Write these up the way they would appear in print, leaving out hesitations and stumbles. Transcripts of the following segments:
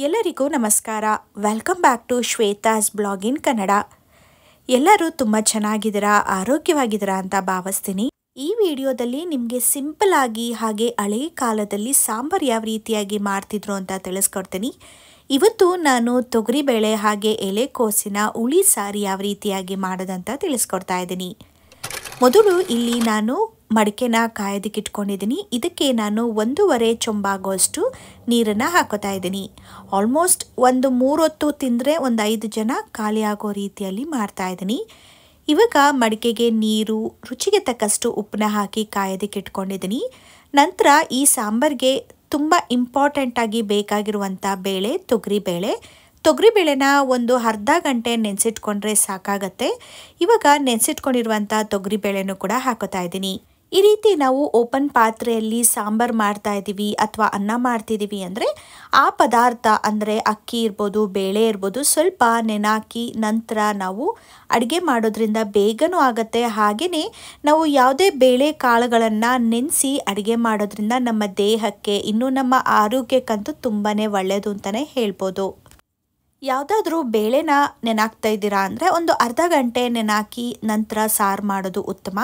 ಎಲ್ಲರಿಗೂ ನಮಸ್ಕಾರ. Welcome back to Shwetha's blog in Kannada. ಎಲ್ಲರೂ ತುಂಬ ಚೆನ್ನಾಗಿದ್ದೀರಾ, ಆರೋಗ್ಯವಾಗಿದ್ದೀರಾ ಅಂತ ಭಾವಿಸ್ತೀನಿ. ಈ ವಿಡಿಯೋದಲ್ಲಿ ನಿಮಗೆ ಸಿಂಪಲ್ ಆಗಿ ಹಾಗೆ ಹಳೆ ಕಾಲದಲ್ಲಿ ಸಾಂಬಾರು ಯಾವ ರೀತಿಯಾಗಿ ಮಾಡ್ತಿದ್ರು ಅಂತ ತಿಳಿಸ್ಕೊಡ್ತೀನಿ. ಇವತ್ತು ನಾನು ತೊಗರಿಬೇಳೆ ಹಾಗೆ ಎಲೆಕೋಸಿನ ಹುಳಿ ಸಾರು ಯಾವ ರೀತಿಯಾಗಿ ಮಾಡೋದಂತ ತಿಳಿಸ್ಕೊಡ್ತಾ ಇದ್ದೀನಿ. ಮೊದಲು ಇಲ್ಲಿ ನಾನು ಮಡಿಕೆನ ಕಾಯೋದಕ್ಕೆ ಇಟ್ಕೊಂಡಿದ್ದೀನಿ. ಇದಕ್ಕೆ ನಾನು 1.5 ಚೊಂಬಾಗುವಷ್ಟು ನೀರನ್ನು ಹಾಕೋತಾ ಇದ್ದೀನಿ. ಆಲ್ಮೋಸ್ಟ್ ಒಂದು 3 ಹೊತ್ತು ತಿಂದರೆ ಒಂದು 5 ಜನ ಖಾಲಿ ಆಗೋ ರೀತಿಯಲ್ಲಿ ಮಾಡ್ತಾ ಇದ್ದೀನಿ. ಇವಾಗ ಮಡಿಕೆಗೆ ನೀರು, ರುಚಿಗೆ ತಕ್ಕಷ್ಟು ಉಪ್ಪನ್ನ ಹಾಕಿ ಕಾಯೋದಕ್ಕೆ ಇಟ್ಕೊಂಡಿದ್ದೀನಿ. ನಂತರ ಈ ಸಾಂಬಾರಿಗೆ ತುಂಬ ಇಂಪಾರ್ಟೆಂಟಾಗಿ ಬೇಕಾಗಿರುವಂಥ ಬೇಳೆ ತೊಗರಿಬೇಳೆನ ಒಂದು ಅರ್ಧ ಗಂಟೆ ನೆನೆಸಿಟ್ಕೊಂಡ್ರೆ ಸಾಕಾಗತ್ತೆ. ಇವಾಗ ನೆನೆಸಿಟ್ಕೊಂಡಿರುವಂಥ ತೊಗರಿಬೇಳೆನೂ ಕೂಡ ಹಾಕೋತಾ ಇದ್ದೀನಿ. ಈ ರೀತಿ ನಾವು ಓಪನ್ ಪಾತ್ರೆಯಲ್ಲಿ ಸಾಂಬಾರು ಮಾಡ್ತಾ ಇದ್ದೀವಿ ಅಥವಾ ಅನ್ನ ಮಾಡ್ತಿದ್ದೀವಿ ಅಂದರೆ ಆ ಪದಾರ್ಥ ಅಂದರೆ ಅಕ್ಕಿ ಇರ್ಬೋದು, ಬೇಳೆ ಇರ್ಬೋದು, ಸ್ವಲ್ಪ ನೆನಾಕಿ ನಂತರ ನಾವು ಅಡುಗೆ ಮಾಡೋದ್ರಿಂದ ಬೇಗನೂ ಆಗುತ್ತೆ. ಹಾಗೆಯೇ ನಾವು ಯಾವುದೇ ಬೇಳೆ ಕಾಳುಗಳನ್ನು ನೆನೆಸಿ ಅಡುಗೆ ಮಾಡೋದ್ರಿಂದ ನಮ್ಮ ದೇಹಕ್ಕೆ, ಇನ್ನೂ ನಮ್ಮ ಆರೋಗ್ಯಕ್ಕಂತೂ ತುಂಬಾ ಒಳ್ಳೆಯದು ಅಂತಲೇ ಹೇಳ್ಬೋದು. ಯಾವುದಾದ್ರೂ ಬೇಳೆನ ನೆನಾಕ್ತಾ ಇದ್ದೀರಾ ಅಂದರೆ ಒಂದು ಅರ್ಧ ಗಂಟೆ ನೆನಾಕಿ ನಂತರ ಸಾರು ಮಾಡೋದು ಉತ್ತಮ.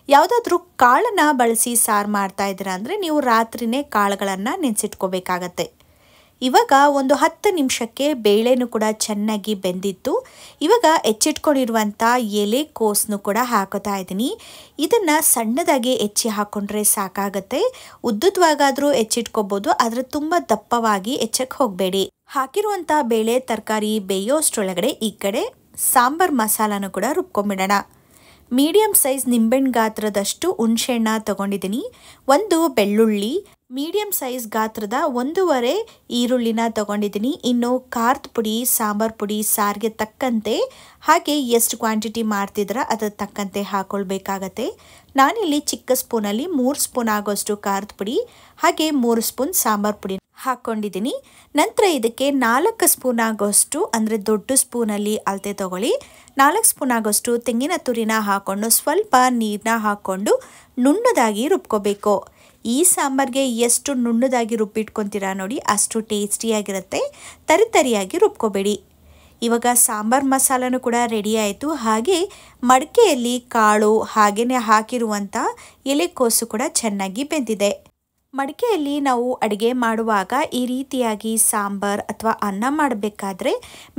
ಯಾವುದಾದ್ರೂ ಕಾಳನ್ನು ಬಳಸಿ ಸಾರು ಮಾಡ್ತಾ ಇದ್ದೀರಾ ಅಂದರೆ ನೀವು ರಾತ್ರಿನೇ ಕಾಳುಗಳನ್ನು ನೆನೆಸಿಟ್ಕೋಬೇಕಾಗತ್ತೆ. ಇವಾಗ ಒಂದು 10 ನಿಮಿಷಕ್ಕೆ ಬೇಳೆನೂ ಕೂಡ ಚೆನ್ನಾಗಿ ಬೆಂದಿತ್ತು. ಇವಾಗ ಹೆಚ್ಚಿಟ್ಕೊಂಡಿರುವಂಥ ಎಲೆಕೋಸನ್ನು ಕೂಡ ಹಾಕೋತಾ ಇದ್ದೀನಿ. ಇದನ್ನು ಸಣ್ಣದಾಗಿ ಹೆಚ್ಚಿ ಹಾಕ್ಕೊಂಡ್ರೆ ಸಾಕಾಗತ್ತೆ. ಉದ್ದುದ್ವಾಗಾದರೂ ಹೆಚ್ಚಿಟ್ಕೋಬೋದು, ಆದರೆ ತುಂಬ ದಪ್ಪವಾಗಿ ಹೆಚ್ಚಕ್ಕೆ ಹೋಗಬೇಡಿ. ಹಾಕಿರುವಂಥ ಬೇಳೆ ತರಕಾರಿ ಬೇಯೋಷ್ಟರೊಳಗಡೆ ಈ ಕಡೆ ಸಾಂಬಾರ್ ಮಸಾಲಾನು ಕೂಡ ರುಬ್ಕೊಂಬಿಡೋಣ. ಮೀಡಿಯಮ್ ಸೈಜ್ ನಿಂಬೆಹಣ್ಣು ಗಾತ್ರದಷ್ಟು ಹುಣಸೆಹಣ್ಣ ತೊಗೊಂಡಿದ್ದೀನಿ. 1 ಬೆಳ್ಳುಳ್ಳಿ, ಮೀಡಿಯಮ್ ಸೈಜ್ ಗಾತ್ರದ 1.5 ಈರುಳ್ಳಿನ ತೊಗೊಂಡಿದ್ದೀನಿ. ಇನ್ನು ಖಾರದ ಪುಡಿ, ಸಾಂಬಾರು ಪುಡಿ ಸಾರಿಗೆ ತಕ್ಕಂತೆ, ಹಾಗೆ ಎಷ್ಟು ಕ್ವಾಂಟಿಟಿ ಮಾಡ್ತಿದ್ರ ಅದರ ತಕ್ಕಂತೆ ಹಾಕ್ಕೊಳ್ಬೇಕಾಗತ್ತೆ. ನಾನಿಲ್ಲಿ ಚಿಕ್ಕ ಸ್ಪೂನಲ್ಲಿ 3 ಸ್ಪೂನ್ ಆಗೋಷ್ಟು ಖಾರದ ಪುಡಿ ಹಾಗೆ 3 ಸ್ಪೂನ್ ಸಾಂಬಾರು ಪುಡಿ ಹಾಕ್ಕೊಂಡಿದ್ದೀನಿ. ನಂತರ ಇದಕ್ಕೆ 4 ಸ್ಪೂನ್ ಆಗೋಷ್ಟು ಅಂದರೆ ದೊಡ್ಡ ಸ್ಪೂನಲ್ಲಿ ಅಳತೆ ತಗೊಳ್ಳಿ. 4 ಸ್ಪೂನ್ ಆಗೋಷ್ಟು ತೆಂಗಿನ ತುರಿನ ಹಾಕ್ಕೊಂಡು ಸ್ವಲ್ಪ ನೀರನ್ನ ಹಾಕ್ಕೊಂಡು ನುಣ್ಣದಾಗಿ ರುಬ್ಕೋಬೇಕು. ಈ ಸಾಂಬಾರಿಗೆ ಎಷ್ಟು ನುಣ್ಣದಾಗಿ ರುಬ್ಬಿಟ್ಕೊತೀರಾ ನೋಡಿ ಅಷ್ಟು ಟೇಸ್ಟಿಯಾಗಿರುತ್ತೆ. ತರಿಯಾಗಿ ರುಬ್ಕೋಬೇಡಿ. ಇವಾಗ ಸಾಂಬಾರು ಮಸಾಲನೂ ಕೂಡ ರೆಡಿ ಆಯಿತು. ಹಾಗೆ ಮಡಿಕೆಯಲ್ಲಿ ಕಾಳು ಹಾಗೆಯೇ ಹಾಕಿರುವಂಥ ಎಲೆಕೋಸು ಕೂಡ ಚೆನ್ನಾಗಿ ಬೆಂದಿದೆ. ಮಡಿಕೆಯಲ್ಲಿ ನಾವು ಅಡುಗೆ ಮಾಡುವಾಗ ಈ ರೀತಿಯಾಗಿ ಸಾಂಬಾರು ಅಥವಾ ಅನ್ನ ಮಾಡಬೇಕಾದ್ರೆ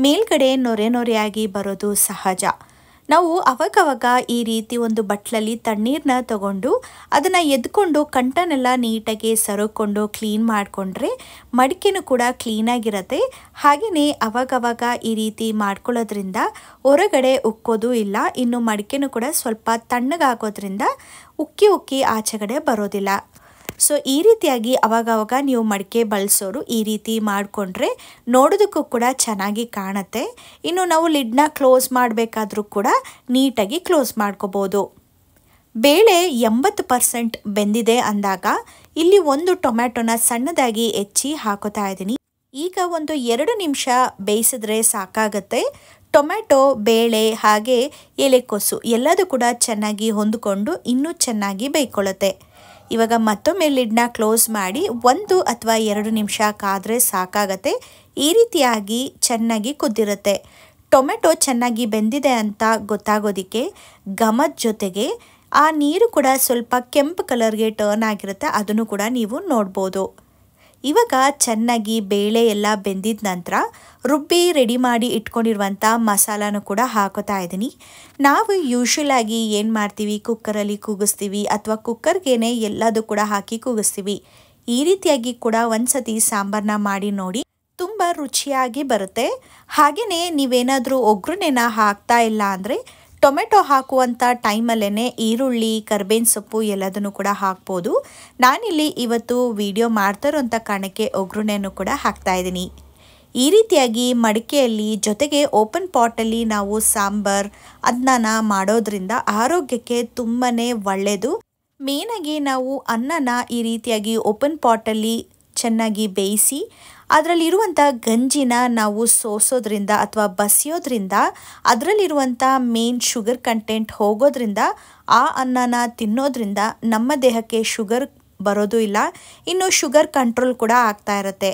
ಮೇಲ್ಗಡೆ ನೊರೆಯಾಗಿ ಬರೋದು ಸಹಜ. ನಾವು ಅವಾಗವಾಗ ಈ ರೀತಿ ಒಂದು ಬಟ್ಲಲ್ಲಿ ತಣ್ಣೀರನ್ನ ತಗೊಂಡು ಅದನ್ನು ಎದ್ಕೊಂಡು ಕಂಟನೆಲ್ಲ ನೀಟಾಗಿ ಸರೋಕೊಂಡು ಕ್ಲೀನ್ ಮಾಡಿಕೊಂಡ್ರೆ ಮಡಿಕೆನೂ ಕೂಡ ಕ್ಲೀನಾಗಿರುತ್ತೆ. ಹಾಗೆಯೇ ಅವಾಗವಾಗ ಈ ರೀತಿ ಮಾಡ್ಕೊಳ್ಳೋದ್ರಿಂದ ಹೊರಗಡೆ ಉಕ್ಕೋದು ಇಲ್ಲ. ಇನ್ನು ಮಡಿಕೆನೂ ಕೂಡ ಸ್ವಲ್ಪ ತಣ್ಣಗಾಗೋದ್ರಿಂದ ಉಕ್ಕಿ ಆಚೆಗಡೆ ಬರೋದಿಲ್ಲ. ಸೊ ಈ ರೀತಿಯಾಗಿ ಅವಾಗವಾಗ ನೀವು ಮಡಿಕೆ ಬಳಸೋರು ಈ ರೀತಿ ಮಾಡಿಕೊಂಡ್ರೆ ನೋಡೋದಕ್ಕೂ ಕೂಡ ಚೆನ್ನಾಗಿ ಕಾಣುತ್ತೆ. ಇನ್ನು ನಾವು ಲಿಡ್ನ ಕ್ಲೋಸ್ ಮಾಡಬೇಕಾದ್ರೂ ಕೂಡ ನೀಟಾಗಿ ಕ್ಲೋಸ್ ಮಾಡ್ಕೋಬೋದು. ಬೇಳೆ 80% ಬೆಂದಿದೆ ಅಂದಾಗ ಇಲ್ಲಿ 1 ಟೊಮ್ಯಾಟೊನ ಸಣ್ಣದಾಗಿ ಹೆಚ್ಚಿ ಹಾಕೋತಾ ಇದ್ದೀನಿ. ಈಗ ಒಂದು 2 ನಿಮಿಷ ಬೇಯಿಸಿದ್ರೆ ಸಾಕಾಗತ್ತೆ. ಟೊಮ್ಯಾಟೊ, ಬೇಳೆ ಹಾಗೆ ಎಲೆಕೋಸು ಎಲ್ಲದೂ ಕೂಡ ಚೆನ್ನಾಗಿ ಹೊಂದಿಕೊಂಡು ಇನ್ನೂ ಚೆನ್ನಾಗಿ ಬೇಯ್ಕೊಳ್ಳುತ್ತೆ. ಇವಾಗ ಮತ್ತೊಮ್ಮೆ ಲಿಡ್ನ ಕ್ಲೋಸ್ ಮಾಡಿ 1 ಅಥವಾ 2 ನಿಮಿಷ ಕಾದರೆ ಸಾಕಾಗತ್ತೆ. ಈ ರೀತಿಯಾಗಿ ಚೆನ್ನಾಗಿ ಕುದ್ದಿರುತ್ತೆ. ಟೊಮೆಟೊ ಚೆನ್ನಾಗಿ ಬೆಂದಿದೆ ಅಂತ ಗೊತ್ತಾಗೋದಕ್ಕೆ ಘಮದ ಜೊತೆಗೆ ಆ ನೀರು ಕೂಡ ಸ್ವಲ್ಪ ಕೆಂಪು ಕಲರ್ಗೆ ಟರ್ನ್ ಆಗಿರುತ್ತೆ, ಅದನ್ನು ಕೂಡ ನೀವು ನೋಡ್ಬೋದು. ಇವಾಗ ಚೆನ್ನಾಗಿ ಬೇಳೆ ಎಲ್ಲ ಬೆಂದಿದ ನಂತರ ರುಬ್ಬಿ ರೆಡಿ ಮಾಡಿ ಇಟ್ಕೊಂಡಿರುವಂಥ ಮಸಾಲಾನು ಕೂಡ ಹಾಕೋತಾ ಇದ್ದೀನಿ. ನಾವು ಯೂಶ್ವಲಾಗಿ ಏನು ಮಾಡ್ತೀವಿ, ಕುಕ್ಕರಲ್ಲಿ ಕೂಗಿಸ್ತೀವಿ ಅಥವಾ ಕುಕ್ಕರ್ಗೇನೆ ಎಲ್ಲದೂ ಕೂಡ ಹಾಕಿ ಕೂಗಿಸ್ತೀವಿ. ಈ ರೀತಿಯಾಗಿ ಕೂಡ ಒಂದ್ಸತಿ ಸಾಂಬಾರನ್ನ ಮಾಡಿ ನೋಡಿ, ತುಂಬ ರುಚಿಯಾಗಿ ಬರುತ್ತೆ. ಹಾಗೆಯೇ ನೀವೇನಾದರೂ ಒಗ್ಗರಣೆನ ಹಾಕ್ತಾ ಇಲ್ಲ ಅಂದರೆ ಟೊಮೆಟೊ ಹಾಕುವಂಥ ಟೈಮಲ್ಲೇ ಈರುಳ್ಳಿ, ಕರಿಬೇವಿನ ಸೊಪ್ಪು ಎಲ್ಲದನ್ನು ಕೂಡ ಹಾಕ್ಬೋದು. ನಾನಿಲ್ಲಿ ಇವತ್ತು ವಿಡಿಯೋ ಮಾಡ್ತಾ ಇರೋಂಥ ಕಾರಣಕ್ಕೆ ಒಗ್ಗರಣೆನೂ ಕೂಡ ಹಾಕ್ತಾ ಇದ್ದೀನಿ. ಈ ರೀತಿಯಾಗಿ ಮಡಿಕೆಯಲ್ಲಿ ಜೊತೆಗೆ ಓಪನ್ ಪಾಟಲ್ಲಿ ನಾವು ಸಾಂಬಾರ್ ಅನ್ನನ ಮಾಡೋದ್ರಿಂದ ಆರೋಗ್ಯಕ್ಕೆ ತುಂಬಾ ಒಳ್ಳೆಯದು. ಮೇನಾಗಿ ನಾವು ಅನ್ನನ ಈ ರೀತಿಯಾಗಿ ಓಪನ್ ಪಾಟಲ್ಲಿ ಚೆನ್ನಾಗಿ ಬೇಯಿಸಿ ಅದರಲ್ಲಿರುವಂಥ ಗಂಜಿನ ನಾವು ಸೋಸೋದ್ರಿಂದ ಅಥವಾ ಬಸಿಯೋದ್ರಿಂದ ಅದರಲ್ಲಿರುವಂಥ ಮೇನ್ ಶುಗರ್ ಕಂಟೆಂಟ್ ಹೋಗೋದ್ರಿಂದ ಆ ಅನ್ನನ ತಿನ್ನೋದ್ರಿಂದ ನಮ್ಮ ದೇಹಕ್ಕೆ ಶುಗರ್ ಬರೋದು ಇಲ್ಲ, ಇನ್ನು ಶುಗರ್ ಕಂಟ್ರೋಲ್ ಕೂಡ ಆಗ್ತಾ ಇರುತ್ತೆ.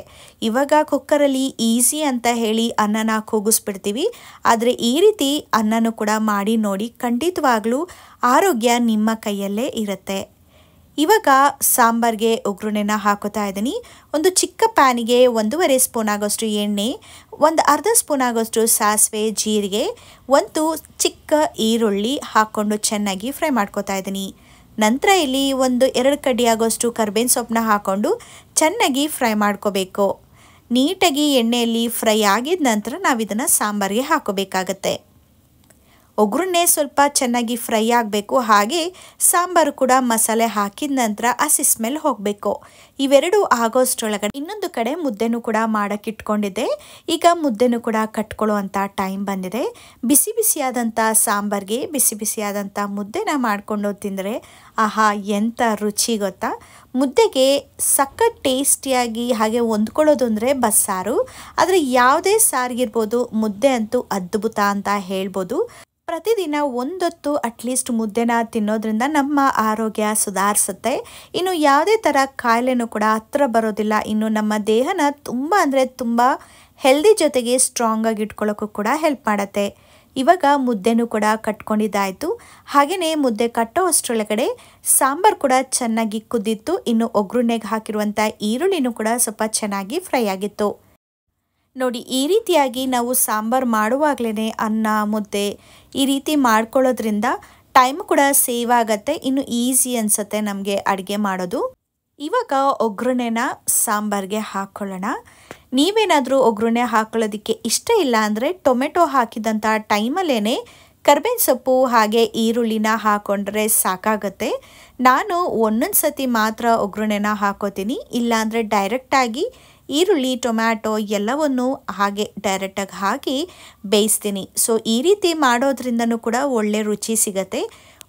ಇವಾಗ ಕುಕ್ಕರಲ್ಲಿ ಈಸಿ ಅಂತ ಹೇಳಿ ಅನ್ನನ ಕೂಗಿಸ್ಬಿಡ್ತೀವಿ, ಆದರೆ ಈ ರೀತಿ ಅನ್ನನೂ ಕೂಡ ಮಾಡಿ ನೋಡಿ, ಖಂಡಿತವಾಗ್ಲೂ ಆರೋಗ್ಯ ನಿಮ್ಮ ಕೈಯಲ್ಲೇ ಇರುತ್ತೆ. ಇವಾಗ ಸಾಂಬಾರ್ಗೆ ಒಗ್ಗರಣೆನ ಹಾಕೋತಾ ಇದ್ದೀನಿ. ಒಂದು ಚಿಕ್ಕ ಪ್ಯಾನಿಗೆ 1.5 ಸ್ಪೂನ್ ಆಗೋಷ್ಟು ಎಣ್ಣೆ, ಒಂದು ಅರ್ಧ ಸ್ಪೂನ್ ಆಗೋಷ್ಟು ಸಾಸಿವೆ, ಜೀರಿಗೆ, ಒಂದು ಚಿಕ್ಕ ಈರುಳ್ಳಿ ಹಾಕ್ಕೊಂಡು ಚೆನ್ನಾಗಿ ಫ್ರೈ ಮಾಡ್ಕೋತಾ ಇದ್ದೀನಿ. ನಂತರ ಇಲ್ಲಿ ಒಂದು 2 ಕಡ್ಡಿ ಆಗೋಷ್ಟು ಕರ್ಬೇವಿನ ಸೊಪ್ಪನ್ನ ಹಾಕ್ಕೊಂಡು ಚೆನ್ನಾಗಿ ಫ್ರೈ ಮಾಡ್ಕೋಬೇಕು. ನೀಟಾಗಿ ಎಣ್ಣೆಯಲ್ಲಿ ಫ್ರೈ ಆಗಿದ ನಂತರ ನಾವು ಇದನ್ನು ಸಾಂಬಾರಿಗೆ ಹಾಕೋಬೇಕಾಗತ್ತೆ. ಒಗ್ಗರಣೆ ಸ್ವಲ್ಪ ಚೆನ್ನಾಗಿ ಫ್ರೈ ಆಗಬೇಕು, ಹಾಗೆ ಸಾಂಬಾರು ಕೂಡ ಮಸಾಲೆ ಹಾಕಿದ ನಂತರ ಹಸಿ ಸ್ಮೆಲ್ ಹೋಗಬೇಕು. ಇವೆರಡು ಆಗೋಷ್ಟರೊಳಗಡೆ ಇನ್ನೊಂದು ಕಡೆ ಮುದ್ದೆನೂ ಕೂಡ ಮಾಡೋಕ್ಕೆ ಇಟ್ಕೊಂಡಿದ್ದೆ. ಈಗ ಮುದ್ದೆನೂ ಕೂಡ ಕಟ್ಕೊಳ್ಳೋ ಅಂಥ ಟೈಮ್ ಬಂದಿದೆ. ಬಿಸಿ ಬಿಸಿಯಾದಂಥ ಸಾಂಬಾರಿಗೆ ಬಿಸಿ ಬಿಸಿಯಾದಂಥ ಮುದ್ದೆನ ಮಾಡಿಕೊಂಡು ತಿಂದರೆ ಆಹಾ ಎಂಥ ರುಚಿ ಗೊತ್ತಾ. ಮುದ್ದೆಗೆ ಸಖತ್ ಟೇಸ್ಟಿಯಾಗಿ ಹಾಗೆ ಹೊಂದ್ಕೊಳ್ಳೋದು ಅಂದರೆ ಬಸ್ಸಾರು, ಆದರೆ ಯಾವುದೇ ಸಾರಿಗಿರ್ಬೋದು, ಮುದ್ದೆ ಅಂತೂ ಅದ್ಭುತ ಅಂತ ಹೇಳ್ಬೋದು. ಪ್ರತಿದಿನ ಒಂದೊತ್ತು ಅಟ್ಲೀಸ್ಟ್ ಮುದ್ದೆನ ತಿನ್ನೋದ್ರಿಂದ ನಮ್ಮ ಆರೋಗ್ಯ ಸುಧಾರಿಸುತ್ತೆ. ಇನ್ನು ಯಾವುದೇ ಥರ ಕಾಯಿಲೆನೂ ಕೂಡ ಹತ್ರ ಬರೋದಿಲ್ಲ. ಇನ್ನು ನಮ್ಮ ದೇಹನ ತುಂಬ ಅಂದರೆ ತುಂಬ ಹೆಲ್ದಿ ಜೊತೆಗೆ ಸ್ಟ್ರಾಂಗ್ ಆಗಿ ಇಟ್ಕೊಳ್ಳೋಕ್ಕೂ ಕೂಡ ಹೆಲ್ಪ್ ಮಾಡುತ್ತೆ. ಇವಾಗ ಮುದ್ದೆನೂ ಕೂಡ ಕಟ್ಕೊಂಡಿದ್ದಾಯಿತು. ಹಾಗೆಯೇ ಮುದ್ದೆ ಕಟ್ಟೋ ಅಷ್ಟರೊಳಗಡೆ ಸಾಂಬಾರು ಕೂಡ ಚೆನ್ನಾಗಿ ಕುದ್ದಿತ್ತು. ಇನ್ನು ಒಗ್ಗರಣೆಗೆ ಹಾಕಿರುವಂಥ ಈರುಳ್ಳಿನೂ ಕೂಡ ಸ್ವಲ್ಪ ಚೆನ್ನಾಗಿ ಫ್ರೈ ಆಗಿತ್ತು. ನೋಡಿ, ಈ ರೀತಿಯಾಗಿ ನಾವು ಸಾಂಬಾರು ಮಾಡುವಾಗಲೇ ಅನ್ನ ಮುದ್ದೆ ಈ ರೀತಿ ಮಾಡ್ಕೊಳ್ಳೋದ್ರಿಂದ ಟೈಮ್ ಕೂಡ ಸೇವ್ ಆಗುತ್ತೆ. ಇನ್ನು ಈಸಿ ಅನಿಸುತ್ತೆ ನಮಗೆ ಅಡುಗೆ ಮಾಡೋದು. ಇವಾಗ ಒಗ್ಗರಣೆನ ಸಾಂಬಾರಿಗೆ ಹಾಕ್ಕೊಳ್ಳೋಣ. ನೀವೇನಾದರೂ ಒಗ್ಗರಣೆ ಹಾಕ್ಕೊಳ್ಳೋದಕ್ಕೆ ಇಷ್ಟ ಇಲ್ಲ ಅಂದರೆ ಟೊಮೆಟೊ ಹಾಕಿದಂಥ ಟೈಮಲ್ಲೇ ಕರ್ಬೇವಿನ ಸೊಪ್ಪು ಹಾಗೆ ಈರುಳ್ಳಿನ ಹಾಕ್ಕೊಂಡ್ರೆ ಸಾಕಾಗುತ್ತೆ. ನಾನು ಒಂದೊಂದು ಸತಿ ಮಾತ್ರ ಒಗ್ಗರಣೆನ ಹಾಕೋತೀನಿ, ಇಲ್ಲಾಂದರೆ ಡೈರೆಕ್ಟಾಗಿ ಈರುಳ್ಳಿ ಟೊಮ್ಯಾಟೊ ಎಲ್ಲವನ್ನು ಹಾಗೆ ಡೈರೆಕ್ಟಾಗಿ ಹಾಕಿ ಬೇಯಿಸ್ತೀನಿ. ಸೊ ಈ ರೀತಿ ಮಾಡೋದ್ರಿಂದನೂ ಕೂಡ ಒಳ್ಳೆ ರುಚಿ ಸಿಗುತ್ತೆ.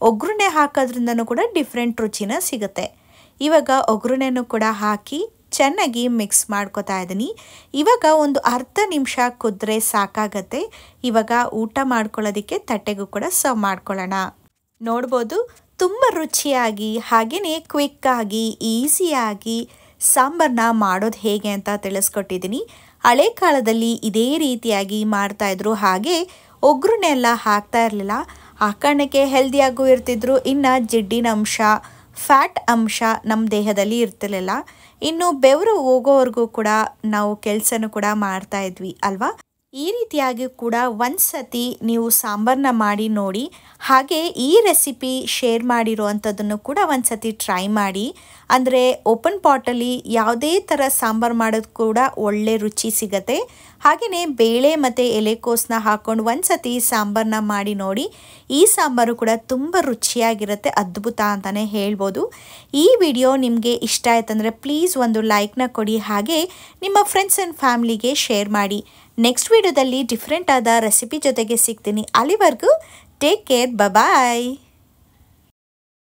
ಒಗ್ಗರಣೆ ಹಾಕೋದ್ರಿಂದನೂ ಕೂಡ ಡಿಫ್ರೆಂಟ್ ರುಚಿನ ಸಿಗುತ್ತೆ. ಇವಾಗ ಒಗ್ಗರಣೆನೂ ಕೂಡ ಹಾಕಿ ಚೆನ್ನಾಗಿ ಮಿಕ್ಸ್ ಮಾಡ್ಕೊತಾ ಇದ್ದೀನಿ. ಇವಾಗ ಒಂದು ಅರ್ಧ ನಿಮಿಷ ಕುದ್ರೆ ಸಾಕಾಗತ್ತೆ. ಇವಾಗ ಊಟ ಮಾಡ್ಕೊಳ್ಳೋದಕ್ಕೆ ತಟ್ಟೆಗೂ ಕೂಡ ಸರ್ವ್ ಮಾಡ್ಕೊಳ್ಳೋಣ. ನೋಡ್ಬೋದು, ತುಂಬ ರುಚಿಯಾಗಿ ಹಾಗೆಯೇ ಕ್ವಿಕ್ಕಾಗಿ ಈಸಿಯಾಗಿ ಸಾಂಬಾರನ್ನ ಮಾಡೋದು ಹೇಗೆ ಅಂತ ತಿಳಿಸ್ಕೊಟ್ಟಿದ್ದೀನಿ. ಹಳೆ ಕಾಲದಲ್ಲಿ ಇದೇ ರೀತಿಯಾಗಿ ಮಾಡ್ತಾಯಿದ್ರು, ಹಾಗೆ ಒಗ್ಗರಣೆ ಎಲ್ಲ ಹಾಕ್ತಾ ಇರಲಿಲ್ಲ. ಆ ಕಾರಣಕ್ಕೆ ಹೆಲ್ದಿಯಾಗೂ ಇರ್ತಿದ್ರು. ಇನ್ನು ಜಿಡ್ಡಿನ ಅಂಶ, ಫ್ಯಾಟ್ ಅಂಶ ನಮ್ಮ ದೇಹದಲ್ಲಿ ಇರ್ತಿರ್ಲಿಲ್ಲ. ಇನ್ನು ಬೆವರು ಹೋಗೋವರೆಗೂ ಕೂಡ ನಾವು ಕೆಲಸನೂ ಕೂಡ ಮಾಡ್ತಾ ಇದ್ವಿ ಅಲ್ವಾ. ಈ ರೀತಿಯಾಗಿ ಕೂಡ ಒಂದು ಸತಿ ನೀವು ಸಾಂಬಾರನ್ನ ಮಾಡಿ ನೋಡಿ. ಹಾಗೆ ಈ ರೆಸಿಪಿ ಶೇರ್ ಮಾಡಿರೋವಂಥದ್ದನ್ನು ಕೂಡ ಒಂದು ಸತಿ ಟ್ರೈ ಮಾಡಿ. ಅಂದರೆ ಓಪನ್ ಪಾಟಲ್ಲಿ ಯಾವುದೇ ಥರ ಸಾಂಬಾರು ಮಾಡೋದು ಕೂಡ ಒಳ್ಳೆ ರುಚಿ ಸಿಗುತ್ತೆ. ಹಾಗೆಯೇ ಬೇಳೆ ಮತ್ತು ಎಲೆಕೋಸನ್ನ ಹಾಕ್ಕೊಂಡು ಒಂದು ಸತಿ ಸಾಂಬಾರನ್ನ ಮಾಡಿ ನೋಡಿ. ಈ ಸಾಂಬಾರು ಕೂಡ ತುಂಬ ರುಚಿಯಾಗಿರುತ್ತೆ, ಅದ್ಭುತ ಅಂತಲೇ ಹೇಳ್ಬೋದು. ಈ ವಿಡಿಯೋ ನಿಮಗೆ ಇಷ್ಟ ಆಯ್ತಂದರೆ ಪ್ಲೀಸ್ ಒಂದು ಲೈಕ್ನ ಕೊಡಿ, ಹಾಗೆ ನಿಮ್ಮ ಫ್ರೆಂಡ್ಸ್ ಆ್ಯಂಡ್ ಫ್ಯಾಮ್ಲಿಗೆ ಶೇರ್ ಮಾಡಿ. ನೆಕ್ಸ್ಟ್ ವಿಡಿಯೋದಲ್ಲಿ ಡಿಫ್ರೆಂಟ್ ಆದ ರೆಸಿಪಿ ಜೊತೆಗೆ ಸಿಗ್ತೀನಿ. ಅಲ್ಲಿವರೆಗೂ ಟೇಕ್ ಕೇರ್, ಬಾಯ್.